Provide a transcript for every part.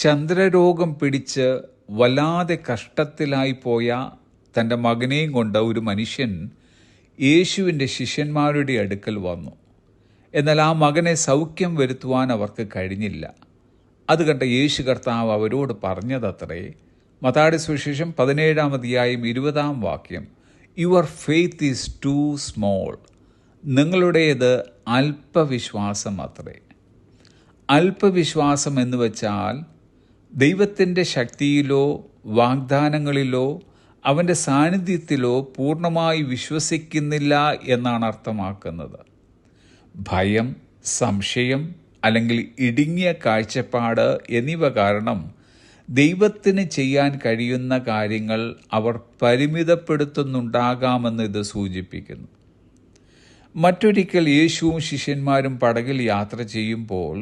ചന്ദ്രരോഗം പിടിച്ച് വല്ലാതെ കഷ്ടത്തിലായി പോയ തൻ്റെ മകനെയും കൊണ്ട് ഒരു മനുഷ്യൻ യേശുവിൻ്റെ ശിഷ്യന്മാരുടെ അടുക്കൽ വന്നു. എന്നാൽ ആ മകനെ സൗഖ്യം വരുത്തുവാൻ അവർക്ക് കഴിഞ്ഞില്ല. അത് കണ്ട യേശു കർത്താവ് അവരോട് പറഞ്ഞതത്രേ, മത്തായിയുടെ സുവിശേഷം 17-ാം അധ്യായം 20-ാം വാക്യം, your faith is too small. നിങ്ങളുടേത് അല്പവിശ്വാസം അത്രേ. അല്പവിശ്വാസം എന്ന് വെച്ചാൽ ദൈവത്തിൻ്റെ ശക്തിയിലോ വാഗ്ദാനങ്ങളിലോ അവൻ്റെ സാന്നിധ്യത്തിലോ പൂർണ്ണമായി വിശ്വസിക്കുന്നില്ല എന്നാണ് അർത്ഥമാക്കുന്നത്. ഭയം, സംശയം അല്ലെങ്കിൽ ഇടുങ്ങിയ കാഴ്ചപ്പാട് എന്നിവ കാരണം ദൈവത്തിന് ചെയ്യാൻ കഴിയുന്ന കാര്യങ്ങൾ അവർ പരിമിതപ്പെടുത്തുന്നുണ്ടാകാമെന്ന് ഇത് സൂചിപ്പിക്കുന്നു. മറ്റൊരിക്കൽ യേശുവും ശിഷ്യന്മാരും പടകിൽ യാത്ര ചെയ്യുമ്പോൾ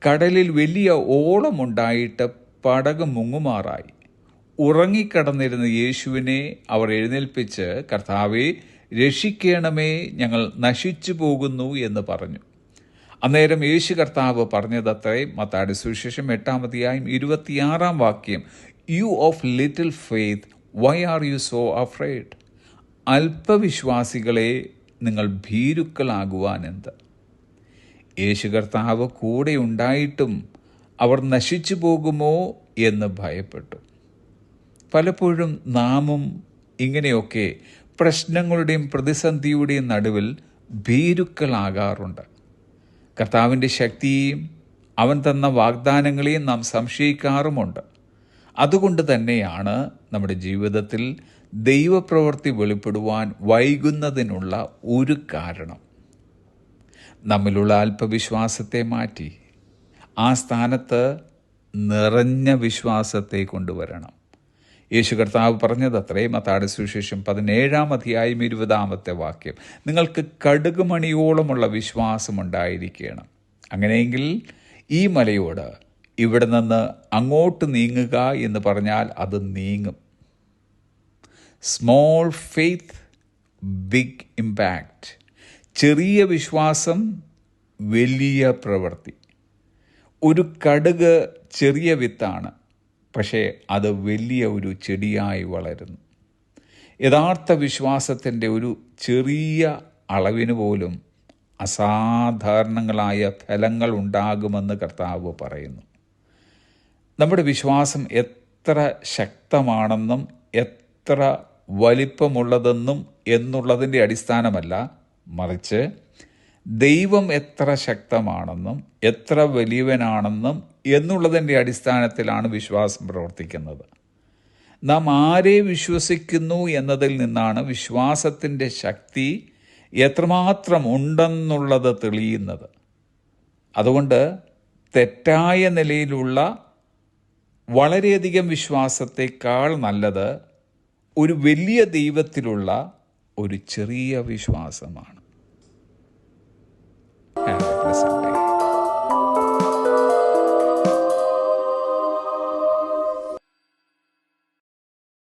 കടലിൽ വലിയ ഓളമുണ്ടായിട്ട് പടക് മുങ്ങുമാറായി. ഉറങ്ങിക്കിടന്നിരുന്ന യേശുവിനെ അവർ എഴുന്നേൽപ്പിച്ച്, കർത്താവേ, രക്ഷിക്കണമേ, ഞങ്ങൾ നശിച്ചു പോകുന്നു എന്ന് പറഞ്ഞു. അന്നേരം യേശു കർത്താവ് പറഞ്ഞതത്രേ, മത്തായിയുടെ സുവിശേഷം 8-ാം അധ്യായം 26-ാം വാക്യം, you of little faith, why are you so afraid? അല്പവിശ്വാസികളെ, നിങ്ങൾ ഭീരുക്കളാകുവാൻ എന്ത്? യേശു കർത്താവ് കൂടെ ഉണ്ടായിട്ടും അവർ നശിച്ചു പോകുമോ എന്ന് ഭയപ്പെട്ടു. പലപ്പോഴും നാമും ഇങ്ങനെയൊക്കെ പ്രശ്നങ്ങളുടെയും പ്രതിസന്ധിയുടെയും നടുവിൽ ഭീരുക്കളാകാറുണ്ട്. കർത്താവിൻ്റെ ശക്തിയെയും അവൻ തന്ന വാഗ്ദാനങ്ങളെയും നാം സംശയിക്കാറുമുണ്ട്. അതുകൊണ്ട് തന്നെയാണ് നമ്മുടെ ജീവിതത്തിൽ ദൈവപ്രവൃത്തി വെളിപ്പെടുവാൻ വൈകുന്നതിനുള്ള ഒരു കാരണം. നമ്മിലുള്ള അല്പവിശ്വാസത്തെ മാറ്റി ആ സ്ഥാനത്ത് നിറഞ്ഞ വിശ്വാസത്തെ കൊണ്ടുവരണം. യേശു കർത്താവ് പറഞ്ഞതത്രേ, മത്തായിയുടെ സുവിശേഷം 17-ാം അധ്യായം 20-ാമത്തെ വാക്യം, നിങ്ങൾക്ക് കടുകുമണിയോളമുള്ള വിശ്വാസമുണ്ടായിരിക്കണം. അങ്ങനെയെങ്കിൽ ഈ മലയോട് ഇവിടെ നിന്ന് അങ്ങോട്ട് നീങ്ങുക എന്ന് പറഞ്ഞാൽ അത് നീങ്ങും. Small faith, big impact. ചെറിയ വിശ്വാസം, വലിയ പ്രവൃത്തി. ഒരു കടുക് ചെറിയ വിത്താണ്, പക്ഷേ അത് വലിയ ഒരു ചെടിയായി വളരുന്നു. യഥാർത്ഥ വിശ്വാസത്തിൻ്റെ ഒരു ചെറിയ അളവിന് പോലും അസാധാരണങ്ങളായ ഫലങ്ങൾ ഉണ്ടാകുമെന്ന് കർത്താവ് പറയുന്നു. നമ്മുടെ വിശ്വാസം എത്ര ശക്തമാണെന്നും എത്ര വലിപ്പമുള്ളതെന്നും എന്നുള്ളതിൻ്റെ അടിസ്ഥാനമല്ല, മറിച്ച് ദൈവം എത്ര ശക്തമാണെന്നും എത്ര വലിയവനാണെന്നും എന്നുള്ളതിൻ്റെ അടിസ്ഥാനത്തിലാണ് വിശ്വാസം പ്രവർത്തിക്കുന്നത്. നാം ആരെ വിശ്വസിക്കുന്നു എന്നതിൽ നിന്നാണ് വിശ്വാസത്തിൻ്റെ ശക്തി എത്രമാത്രം ഉണ്ടെന്നുള്ളത് തെളിയുന്നത്. അതുകൊണ്ട് തെറ്റായ നിലയിലുള്ള വളരെയധികം വിശ്വാസത്തെക്കാൾ നല്ലത് ഒരു വലിയ ദൈവത്തിലുള്ള ഒരു ചെറിയ വിശ്വാസമാണ്. Have a pleasant day.